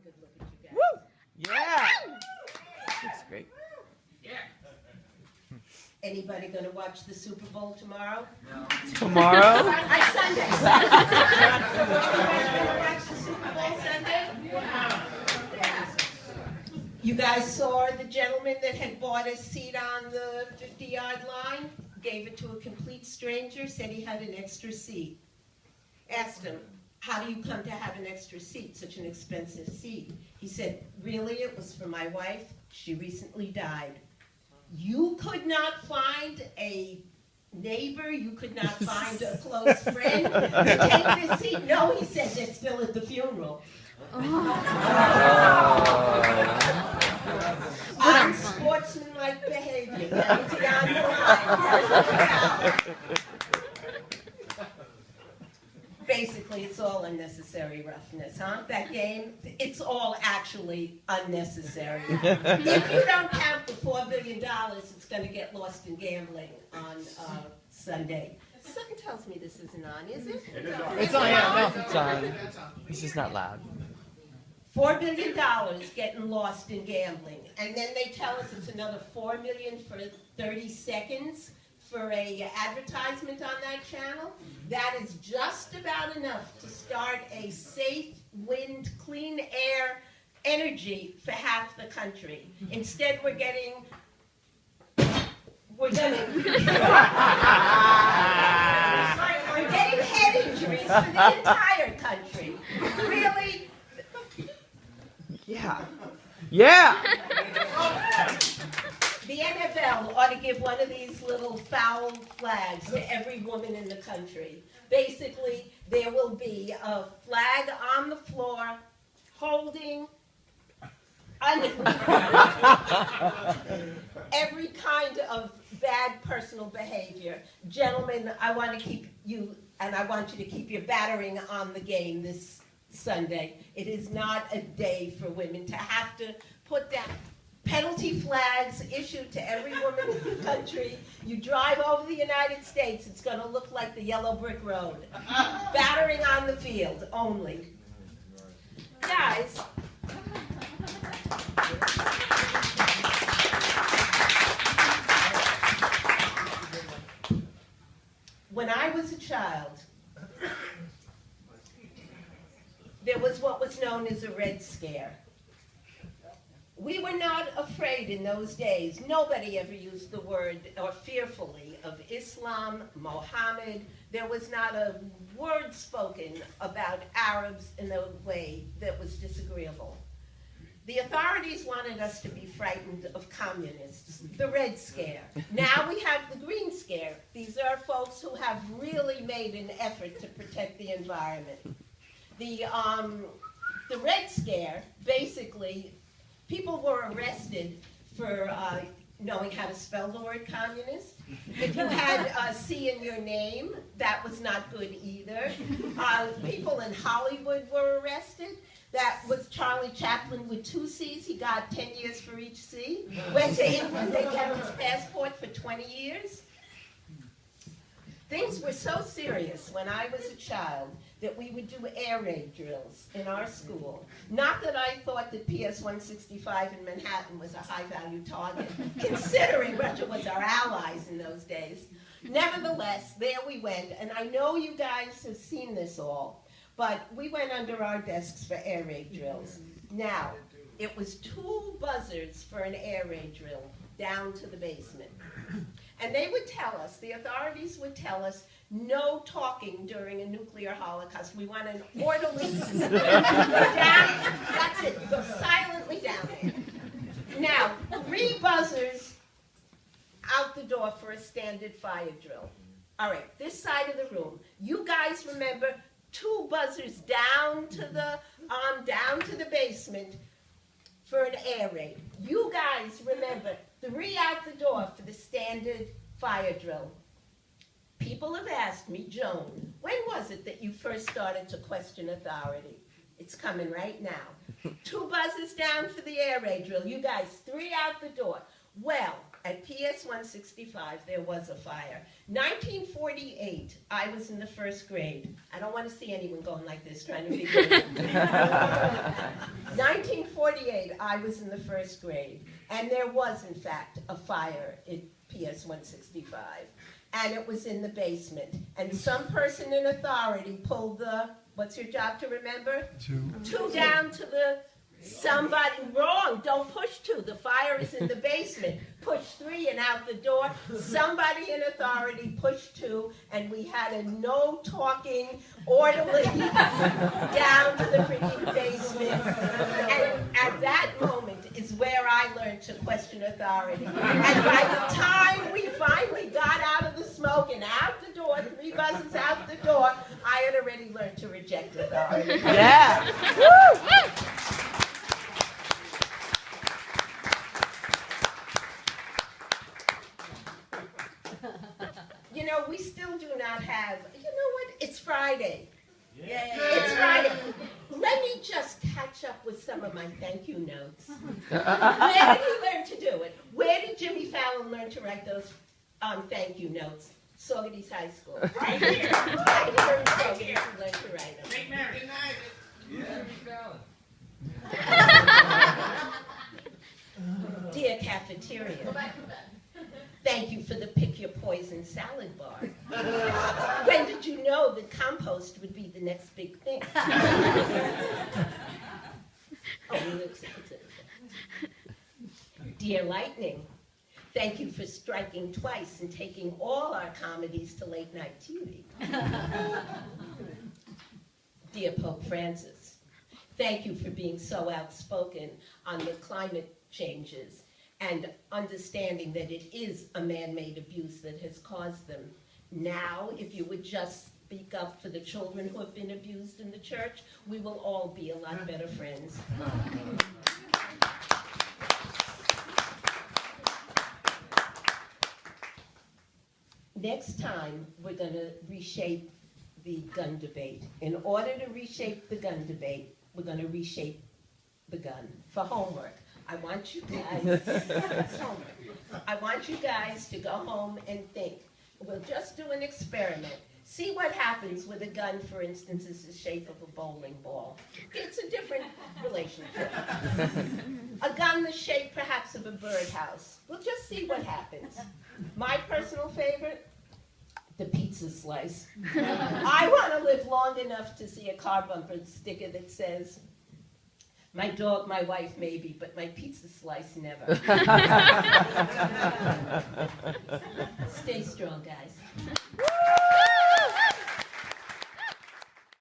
good look at you guys. Woo! Yeah! Looks great. Anybody going to watch the Super Bowl tomorrow? No. Tomorrow? Sunday. Watch the Super Bowl Sunday? Yeah. You guys saw the gentleman that had bought a seat on the 50-yard line? Gave it to a complete stranger, said he had an extra seat. Asked him, how do you come to have an extra seat, such an expensive seat? He said, really, it was for my wife. She recently died. You could not find a neighbor, you could not find a close friend to take this seat? No, he said, they're still at the funeral. Unsportsmanlike behavior. Penalty on the line. Basically, it's all unnecessary roughness, huh? That game, it's all actually unnecessary. If you don't count the $4 billion, it's going to get lost in gambling on Sunday. Something tells me this isn't on, is it? It's on, yeah, no, it's on. It's just not loud. $4 billion getting lost in gambling. And then they tell us it's another $4 million for 30 seconds for a advertisement on that channel. That is just about enough to start a safe wind, clean air energy for half the country. Instead, we're getting head injuries for the entire country. Really? Yeah. Yeah! The NFL ought to give one of these little foul flags to every woman in the country. Basically, there will be a flag on the floor holding every kind of bad personal behavior. Gentlemen, I want to keep you, and I want you to keep your battering on the game this Sunday. It is not a day for women to have to put down penalty flags issued to every woman in the country. You drive over the United States, it's going to look like the yellow brick road. Battering on the field only. Guys, when I was a child, there was what was known as a Red Scare. We were not afraid in those days. Nobody ever used the word, or fearfully, of Islam, Mohammed. There was not a word spoken about Arabs in a way that was disagreeable. The authorities wanted us to be frightened of communists, the Red Scare. Now we have the Green Scare. These are folks who have really made an effort to protect the environment. The Red Scare, basically, people were arrested for knowing how to spell the word communist. If you had a C in your name, that was not good either. People in Hollywood were arrested. That was Charlie Chaplin with 2 C's. He got 10 years for each C. Went to England, they kept his passport for 20 years. Things were so serious when I was a child that we would do air raid drills in our school. Not that I thought that PS 165 in Manhattan was a high-value target, considering Russia was our allies in those days. Nevertheless, there we went, and I know you guys have seen this all, but we went under our desks for air raid drills. Now, it was 2 buzzards for an air raid drill down to the basement. And they would tell us, the authorities would tell us, no talking during a nuclear holocaust. We want an orderly, go down, that's it, go silently down there. Now, 3 buzzers out the door for a standard fire drill. All right, this side of the room. You guys remember 2 buzzers down to the basement for an air raid. You guys remember 3 out the door for the standard fire drill. People have asked me, Joan, when was it that you first started to question authority? It's coming right now. 2 buzzers down for the air raid drill. You guys, 3 out the door. Well, at PS 165, there was a fire. 1948, I was in the 1st grade. I don't want to see anyone going like this, trying to figure it out. 1948, I was in the first grade, and there was, in fact, a fire at PS 165, and it was in the basement. And some person in authority pulled the, what's your job to remember? Two down to the, somebody, wrong, don't push 2. The fire is in the basement. Push 3 and out the door. Somebody in authority pushed 2, and we had a no-talking, orderly down to the freaking basement. And at that moment is where I learned to question authority. And by the time we finally got out of the smoke and out the door, 3 buses out the door, I had already learned to reject authority. Yeah. Woo! You know, we still do not have, you know what, it's Friday. It's Friday. Let me just catch up with some of my thank you notes. Where did he learn to do it? Where did Jimmy Fallon learn to write those thank you notes? Saugerties High School. Right here. Right here in Saugerties he learned to write them. St. Mary. Dear cafeteria, thank you for the pick your poison salad bar. When did you know that compost would be the next big thing? Dear lightning, thank you for striking twice and taking all our comedies to late night TV. Dear Pope Francis, thank you for being so outspoken on the climate changes and understanding that it is a man-made abuse that has caused them. Now, if you would just speak up for the children who have been abused in the church, we will all be a lot better friends. Next time, we're going to reshape the gun debate. In order to reshape the gun debate, we're going to reshape the gun for homework. I want you guys, I want you guys to go home and think. We'll just do an experiment. See what happens with a gun, for instance, is the shape of a bowling ball. It's a different relationship. A gun the shape, perhaps, of a birdhouse. We'll just see what happens. My personal favorite, the pizza slice. I want to live long enough to see a car bumper sticker that says, my dog, my wife, maybe, but my pizza slice, never. Stay strong, guys.